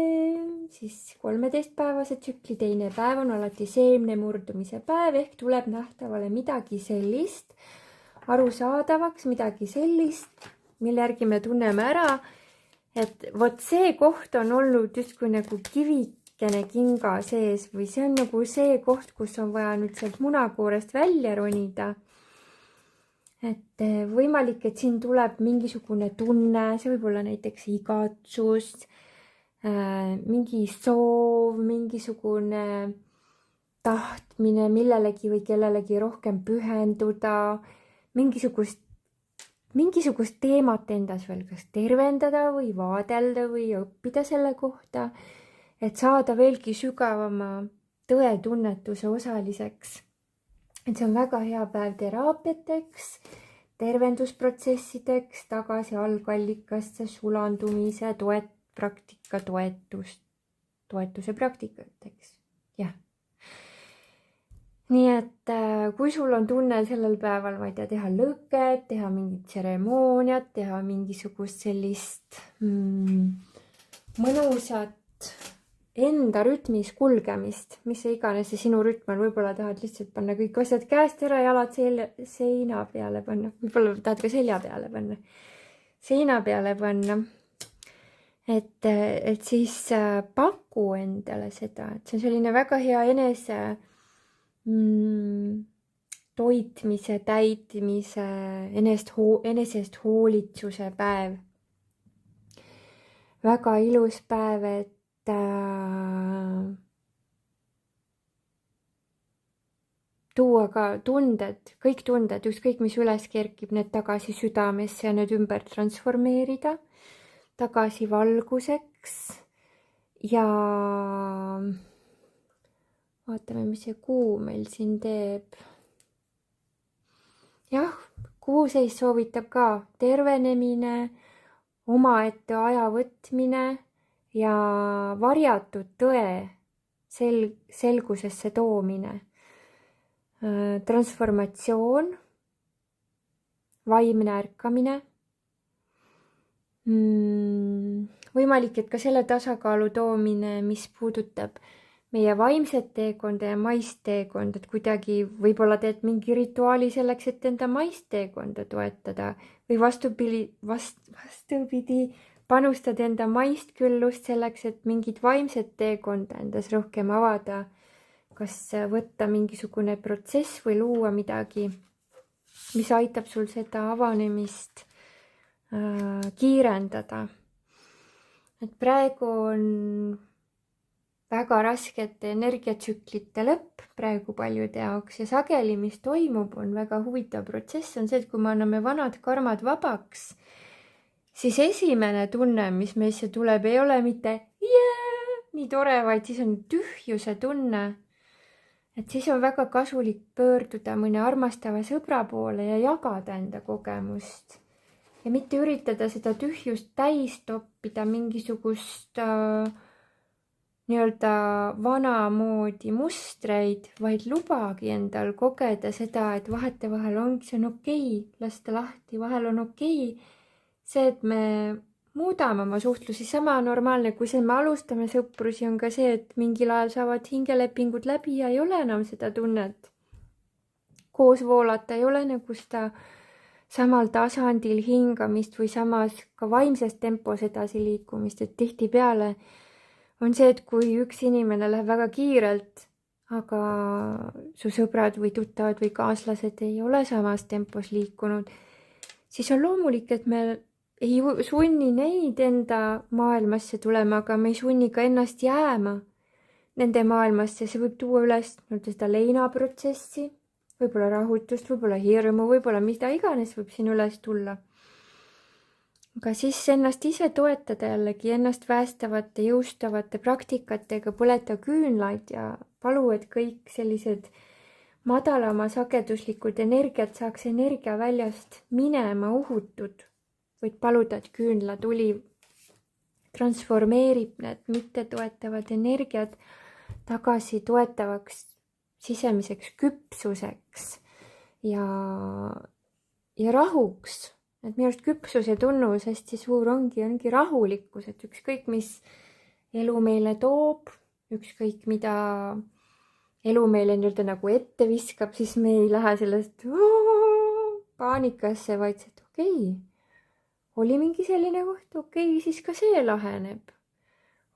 siis 13-päevase tsükli teine päev on alati seemne murdumise päev ehk tuleb nähtavale midagi sellist, arusaadavaks midagi sellist, mille järgi me tunneme ära, et vot see koht on olnud justkui nagu kivikene kinga sees või see on nagu see koht, kus on vaja nüüd sealt munakoorest välja ronida. Et võimalik, et siin tuleb mingisugune tunne, see võib olla näiteks igatsus, mingi soov, mingisugune tahtmine millelegi või kellelegi rohkem pühenduda, mingisugust teemat endas veel kas tervendada või vaadelda või õppida selle kohta, et saada veelgi sügavama tõetunnetuse osaliseks. Et see on väga hea päev teraapiateks, tervendusprotsessideks, tagasi algallikasse sulandumise, toetuse praktikateks. Jah. Nii et kui sul on tunne sellel päeval, ma ei tea, teha lõket, teha mingit tseremooniat, teha mingisugust sellist mõnusat enda rütmis kulgemist, mis see iganes see sinu rütm on, võib-olla tahad lihtsalt panna kõik asjad käest ära, jalad seina peale panna, võib-olla tahad ka selja peale panna, seina peale panna. Et siis paku endale seda, et see on selline väga hea toitmise, täitmise, enesest hoolitsuse päev. Väga ilus päev, et tuua ka tunded, kõik tunded, ükskõik mis üles kerkib, need tagasi südamesse ja need ümber transformeerida, tagasi valguseks ja vaatame, mis see kuu meil siin teeb. Jah, kuu seis soovitab ka tervenemine, omaette aja võtmine ja varjatud tõe selgusesse toomine. Transformatsioon, vaimne ärkamine. Võimalik, et ka selle tasakaalu toomine, mis puudutab meie vaimset teekonda ja maist teekonda, et kuidagi võib-olla teed mingi rituaali selleks, et enda maist teekonda toetada või vastupidi, panustad enda maist küllust selleks, et mingit vaimset teekonda endas rohkem avada, kas võtta mingisugune protsess või luua midagi, mis aitab sul seda avanemist kiirendada. Et praegu on väga raskete energiatsüklite lõpp praegu paljude jaoks ja sageli, mis toimub, on väga huvitav protsess, on see, et kui me anname vanad karmad vabaks, siis esimene tunne, mis meisse tuleb, ei ole mitte nii tore, vaid siis on tühjuse tunne. Et siis on väga kasulik pöörduda mõne armastava sõbra poole ja jagada enda kogemust. Ja mitte üritada seda tühjust täis toppida mingisugust nii-öelda vanamoodi mustreid, vaid lubagi endal kogeda seda, et vahetevahel ongi, see on okei, lasta lahti, vahel on okei. See, et me muudame oma suhtlusi, sama normaalne, kui me alustame sõprusi, on ka see, et mingil ajal saavad hingelepingud läbi ja ei ole enam seda tunnet. Koos voolata ei ole nagu seda samal tasandil hingamist või samas ka vaimses tempos edasi liikumist, et tihtipeale on see, et kui üks inimene läheb väga kiirelt, aga su sõbrad või tuttavad või kaaslased ei ole samas tempos liikunud, siis on loomulik, et me ei sunni neid enda maailmasse tulema, aga me ei sunni ka ennast jääma nende maailmasse. See võib tuua üles seda leinaprotsessi, võib-olla rahutust, võib-olla hirmu, võib-olla mida iganes võib siin üles tulla. Aga siis ennast ise toetada jällegi, ennast päästavate, jõustavate praktikatega, põleta küünlaid ja palu, et kõik sellised madalama sageduslikud energiat saaks energiaväljast minema uhutud. Võid paluda, et küünlatuli transformeerib need mitte toetavad energiat tagasi toetavaks sisemiseks küpsuseks ja rahuks. Et minu arust küpsuse tunnus hästi suur ongi rahulikkus, et ükskõik, mis elu meile toob, ükskõik, mida elu meile nii-öelda nagu ette viskab, siis me ei lähe sellest paanikasse, vaid et okei, oli mingi selline koht, okei, siis ka see laheneb.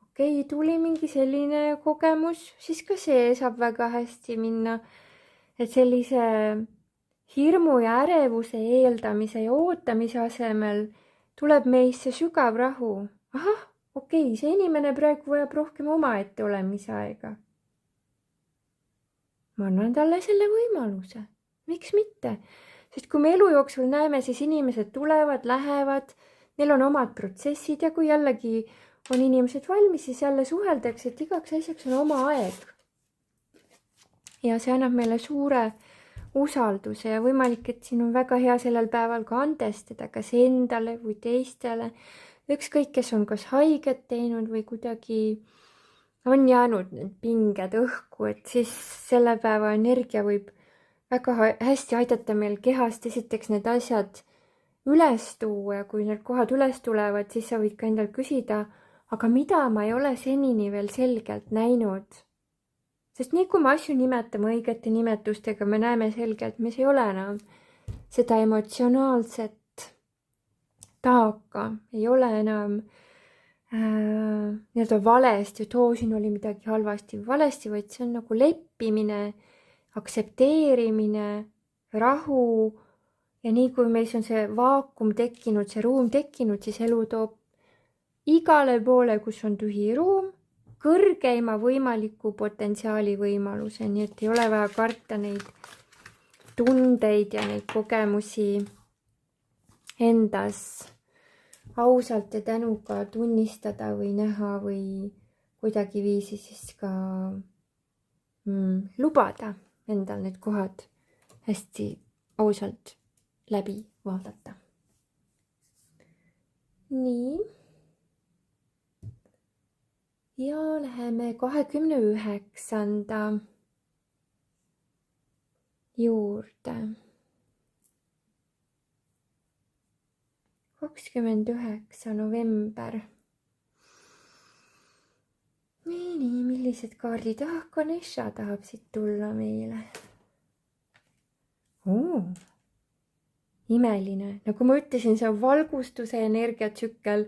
Okei, tuli mingi selline kogemus, siis ka see saab väga hästi minna. Et sellise hirmu ja ärevuse eeldamise ja ootamise asemel tuleb meisse sügav rahu. Ahah, okei, see inimene praegu vajab rohkem omaette olemise aega. Ma annan talle selle võimaluse. Miks mitte? Sest kui me elu jooksul näeme, siis inimesed tulevad, lähevad, neil on omad protsessid ja kui jällegi on inimesed valmis, siis jälle suheldakse, et igaks asjaks on oma aeg. Ja see annab meile suure usalduse ja võimalik, et siin on väga hea sellel päeval ka andestada kas endale või teistele. Ükskõik, kes on kas haiget teinud või kuidagi on jäänud need pinged õhku, et siis selle päeva energia võib väga hästi aidata meil kehast esiteks need asjad üles tuua ja kui need kohad üles tulevad, siis sa võid ka endal küsida, aga mida ma ei ole senini veel selgelt näinud. Sest nii kui me asju nimetame õigete nimetustega, me näeme selgelt, mis ei ole enam seda emotsionaalset taaka, ei ole enam nii-öelda valesti, et siin oli midagi halvasti või valesti, vaid see on nagu leppimine, aktsepteerimine, rahu. Ja nii kui meis on see vaakum tekkinud, see ruum tekkinud, siis elu toob igale poole, kus on tühi ruum, kõrgeima võimaliku potentsiaali võimaluse, nii et ei ole vaja karta neid tundeid ja neid kogemusi endas ausalt ja tänuga tunnistada või näha või kuidagiviisi siis ka lubada endal need kohad hästi ausalt läbi vaadata. Nii. Ja läheme 29. juurde. 29. november. Nii, millised kaardid? Ganesha tahab siit tulla meile. Imeline. Nagu ma ütlesin, see on valgustuse energiatsükkel.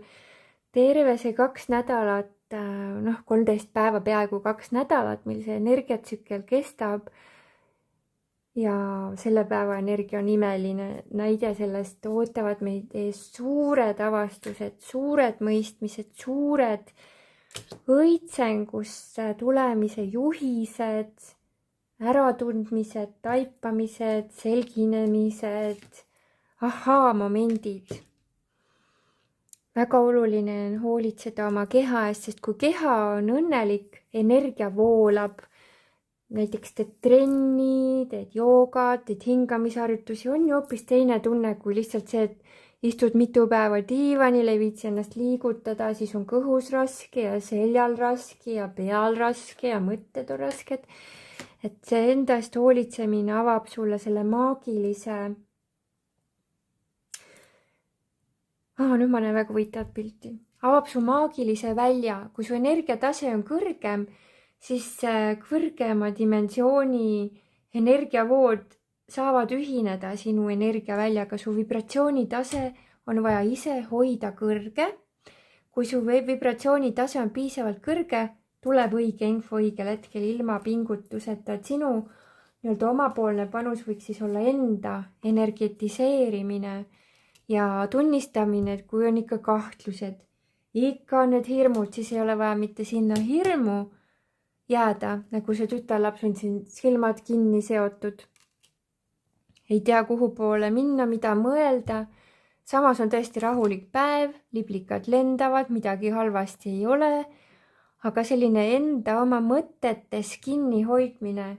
Terve see 2 nädalat, 13 päeva, peaaegu 2 nädalat, mil see energiatsükkel kestab. Ja selle päeva energia on imeline näide sellest, ootavad meid ees suured avastused, suured mõistmised, suured õitsengusse tulemise juhised, äratundmised, taipamised, selginemised, ahaa-momendid. Väga oluline on hoolitseda oma keha eest, sest kui keha on õnnelik, energia voolab. Näiteks teed trenni, teed joogat, teed hingamisharjutusi, on ju hoopis teine tunne kui lihtsalt see, et istud mitu päeva diivanil, ei viitsi ennast liigutada, siis on kõhus raske ja seljal raske ja peal raske ja mõtted on rasked. Et see endast hoolitsemine avab sulle selle maagilise... nüüd ma näen väga võitavat pilti. Avab su maagilise välja, kui su energiatase on kõrgem, siis kõrgema dimensiooni energiavood saavad ühineda sinu energiaväljaga. Su vibratsioonitase on vaja ise hoida kõrge. Kui su vibratsioonitase on piisavalt kõrge, tuleb õige info õigel hetkel ilma pingutuseta. Et sinu nii-öelda omapoolne panus võiks siis olla enda energetiseerimine ja tunnistamine, et kui on ikka kahtlused, ikka on need hirmud, siis ei ole vaja mitte sinna hirmu jääda, nagu see tütarlaps on siin silmad kinni seotud. Ei tea, kuhu poole minna, mida mõelda. Samas on tõesti rahulik päev, liblikad lendavad, midagi halvasti ei ole. Aga selline enda oma mõtetes kinni hoidmine,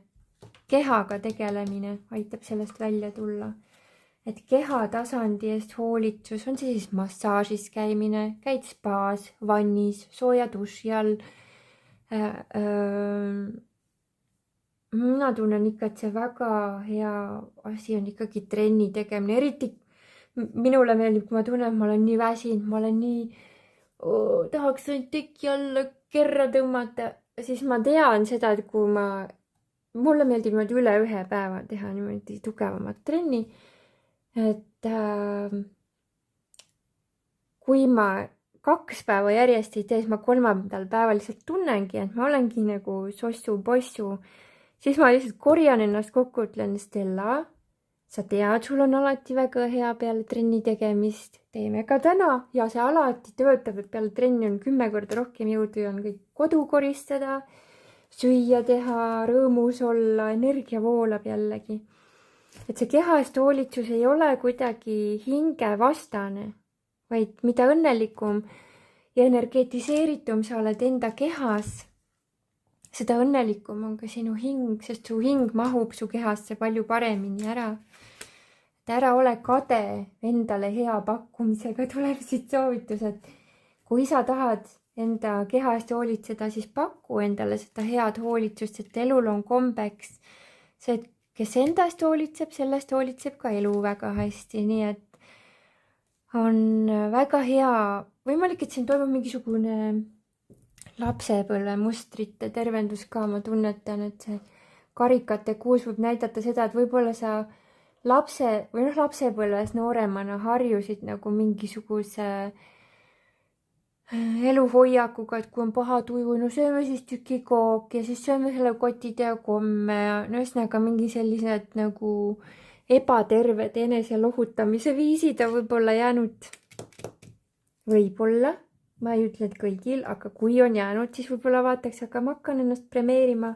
kehaga tegelemine aitab sellest välja tulla. Et keha tasandi eest hoolitsus, on see siis massaažis käimine, käid spaas, vannis, sooja duši all. Mina tunnen ikka, et see väga hea asi on ikkagi trenni tegemine. Eriti minule meeldib, kui ma tunnen, et ma olen nii väsinud, ma olen nii, tahaks ainult teki alla kerra tõmmata. Siis ma tean seda, et kui mulle meeldib üle 1 päeva teha niimoodi tugevamat trenni. Et kui ma 2 päeva järjest ei tee, siis ma 3. päeval lihtsalt tunnengi, et ma olengi nagu sossu-possu. Siis ma lihtsalt korjan ennast kokku, ütlen, Stella, sa tead, sul on alati väga hea peale trenni tegemist. Teeme ka täna ja see alati töötab, et peale trenni on 10 korda rohkem jõudu ja on kõik kodu koristada, süüa teha, rõõmus olla, energia voolab jällegi. Et see keha eest hoolitsus ei ole kuidagi hingevastane, vaid mida õnnelikum ja energetiseeritum sa oled enda kehas, seda õnnelikum on ka sinu hing, sest su hing mahub su kehasse palju paremini ära. Et ära ole kade endale hea pakkumisega, tuleb siit soovitus, et kui sa tahad enda keha eest hoolitseda, siis paku endale seda head hoolitsust, et elul on kombeks see, et kes endast hoolitseb, sellest hoolitseb ka elu väga hästi, nii et on väga hea, võimalik, et siin toimub mingisugune lapsepõlve mustrite tervendus ka, ma tunnetan, et see karikate kuus võib näidata seda, et võib-olla sa lapsepõlves nooremana harjusid nagu mingisuguse eluhoiakuga, et kui on paha tuju, no sööme siis tüki kooki ja siis sööme selle kotitäie komme ja no ühesõnaga mingi sellised nagu ebaterved eneselohutamise viisid on võib-olla jäänud. Võib-olla, ma ei ütle, et kõigil, aga kui on jäänud, siis võib-olla vaataks, aga ma hakkan ennast premeerima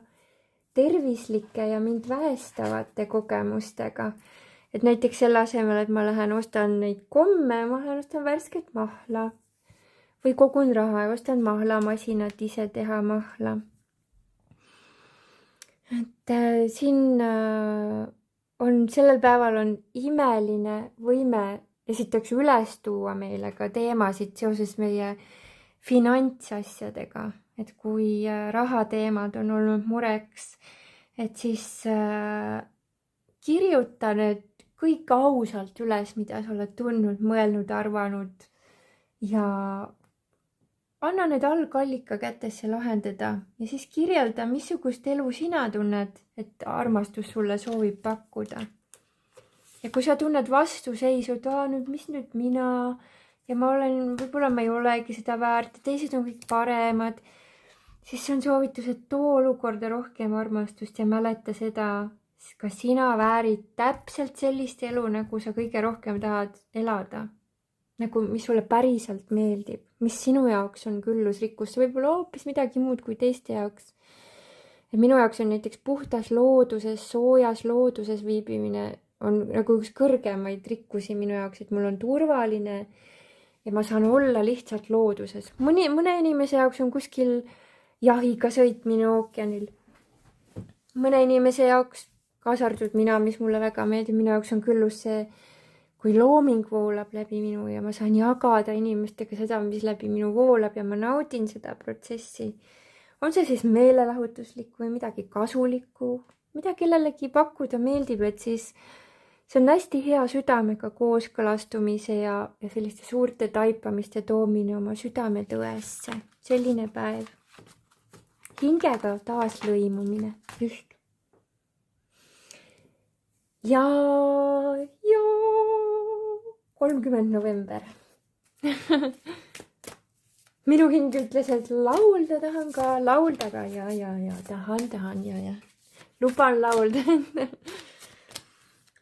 tervislike ja mind väestavate kogemustega. Et näiteks selle asemel, et ma lähen ostan neid komme, ma lähen ostan värsket mahla või kogun raha ja ostan mahlamasinat ise teha mahla. Et siin on sellel päeval on imeline võime esiteks üles tuua meile ka teemasid seoses meie finantsasjadega, et kui rahateemad on olnud mureks, et siis kirjuta need kõik ausalt üles, mida sa oled tundnud, mõelnud, arvanud ja anna need algallika kätesse lahendada ja siis kirjelda, missugust elu sina tunned, et armastus sulle soovib pakkuda. Ja kui sa tunned vastuseisu, et nüüd mis nüüd mina ja võib-olla ma ei olegi seda väärt ja teised on kõik paremad, siis see on soovitus, et too olukorda rohkem armastust ja mäleta seda, ka sina väärid täpselt sellist elu, nagu sa kõige rohkem tahad elada. Nagu mis sulle päriselt meeldib, mis sinu jaoks on küllusrikkus, see võib olla hoopis midagi muud kui teiste jaoks. Et minu jaoks on näiteks puhtas looduses, soojas looduses viibimine on nagu üks kõrgemaid rikkusi minu jaoks, et mul on turvaline ja ma saan olla lihtsalt looduses. Mõne inimese jaoks on kuskil jahiga sõitmine ookeanil. Mõne inimese jaoks, kaasa arvatud mina, mis mulle väga meeldib, minu jaoks on küllus see, kui looming voolab läbi minu ja ma saan jagada inimestega seda, mis läbi minu voolab ja ma naudin seda protsessi. On see siis meelelahutuslik või midagi kasulikku, mida kellelegi pakkuda meeldib, et siis see on hästi hea südamega kooskõlastumise ja selliste suurte taipamiste toomine oma südametõesse. Selline päev. Hingega taas lõimumine. Just. Ja 30. november. Minu hing ütles, et laulda tahan ka, laulda ka ja tahan ja. Luban laulda.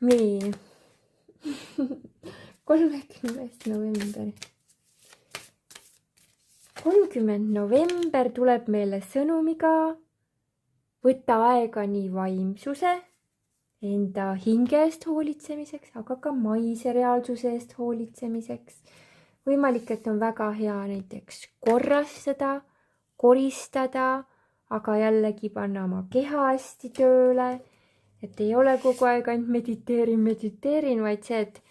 Nii. 30. november. 30. november tuleb meile sõnumiga võtta aega nii vaimsuse, enda hinge eest hoolitsemiseks, aga ka maise reaalsuse eest hoolitsemiseks. Võimalik, et on väga hea näiteks korrastada, koristada, aga jällegi panna oma keha hästi tööle, et ei ole kogu aeg ainult mediteerin, vaid see, et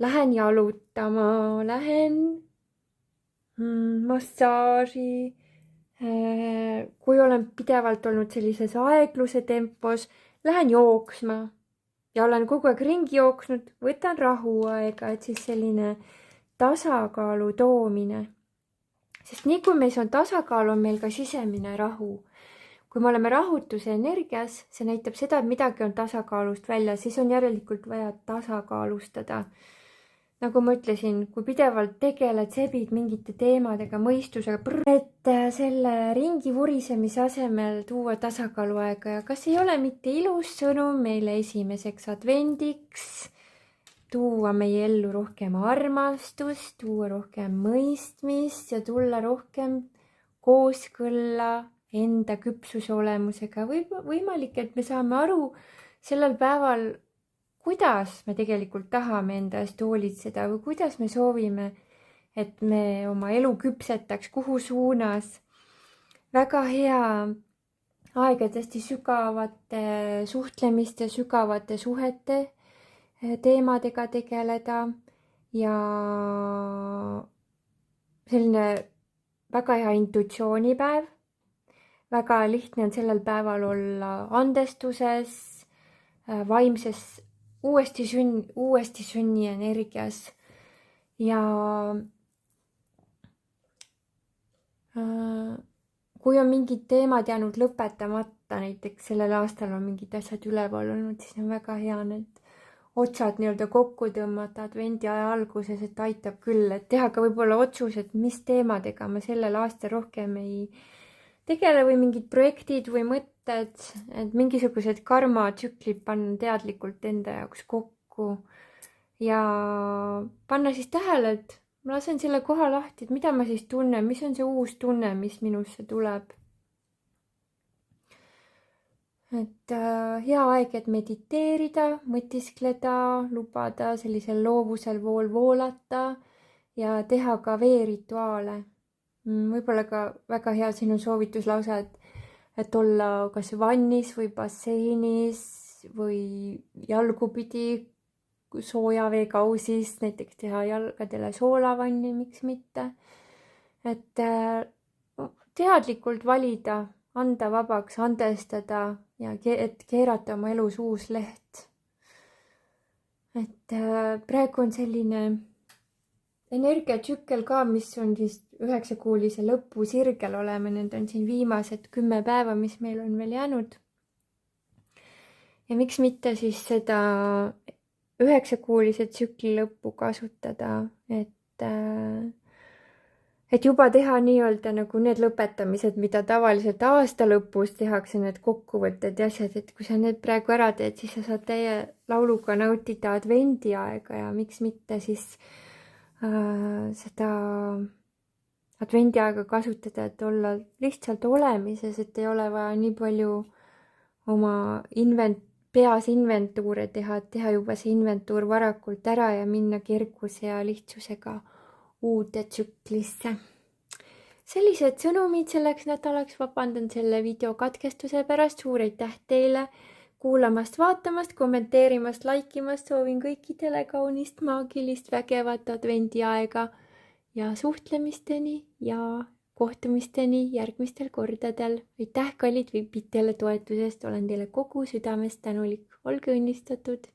lähen jalutama, lähen massaaži, kui olen pidevalt olnud sellises aegluse tempos, lähen jooksma ja olen kogu aeg ringi jooksnud, võtan rahuaega, et siis selline tasakaalu toomine. Sest nii kui meis on tasakaal, on meil ka sisemine rahu. Kui me oleme rahutuse energias, see näitab seda, et midagi on tasakaalust välja, siis on järelikult vaja tasakaalustada. Nagu ma ütlesin, kui pidevalt tegeled, sebid mingite teemadega, mõistusega, et selle ringi vurisemise asemel tuua tasakaalu aega ja kas ei ole mitte ilus sõnum meile esimeseks advendiks, tuua meie ellu rohkem armastust, tuua rohkem mõistmist ja tulla rohkem kooskõlla enda küpsuse olemusega. Võimalik, et me saame aru sellel päeval, kuidas me tegelikult tahame enda eest hoolitseda või kuidas me soovime, et me oma elu küpsetaks, kuhu suunas. Väga hea aeg, et hästi sügavate suhtlemiste, sügavate suhete teemadega tegeleda ja selline väga hea intuitsioonipäev. Väga lihtne on sellel päeval olla andestuses, vaimses uuesti sünni energias ja kui on mingid teemad jäänud lõpetamata, näiteks sellel aastal on mingid asjad üleval olnud, siis on väga hea need otsad nii-öelda kokku tõmmata advendiaja alguses, et aitab küll, et teha ka võib-olla otsus, et mis teemadega ma sellel aastal rohkem ei tegele või mingid projektid või mõtted, et mingisugused karmatsüklid panna teadlikult enda jaoks kokku ja panna siis tähele, et ma lasen selle koha lahti, et mida ma siis tunnen, mis on see uus tunne, mis minusse tuleb. Et hea aeg, et mediteerida, mõtiskleda, lubada sellisel loovusel voolata ja teha ka veerituaale. Võib-olla ka väga hea, siin on soovituslause, et olla kas vannis või basseinis või jalgupidi sooja veekausis, näiteks teha jalgadele soolavanni, miks mitte. Et teadlikult valida, anda vabaks, andestada ja et keerata oma elus uus leht. Et praegu on selline energiatsükkel ka, mis on siis 9-kuulise lõpu sirgel oleme, need on siin viimased 10 päeva, mis meil on veel jäänud. Ja miks mitte siis seda 9-kuulise tsükli lõppu kasutada, et juba teha nii-öelda nagu need lõpetamised, mida tavaliselt aasta lõpus tehakse, need kokkuvõtted ja asjad, et kui sa need praegu ära teed, siis sa saad täie lauluga nautida advendiaega ja miks mitte siis seda advendiaega kasutada, et olla lihtsalt olemises, et ei ole vaja nii palju oma peas inventuure teha, et teha juba see inventuur varakult ära ja minna kerguse ja lihtsusega uude tsüklisse. Sellised sõnumid selleks nädalaks, vabandan selle video katkestuse pärast, suur aitäh teile kuulamast, vaatamast, kommenteerimast, laikimast, soovin kõikidele kaunist, maagilist, vägevat advendiaega ja suhtlemisteni ja kohtumisteni järgmistel kordadel. Aitäh kallid vipid teile toetusest, olen teile kogu südamest tänulik, olge õnnistatud!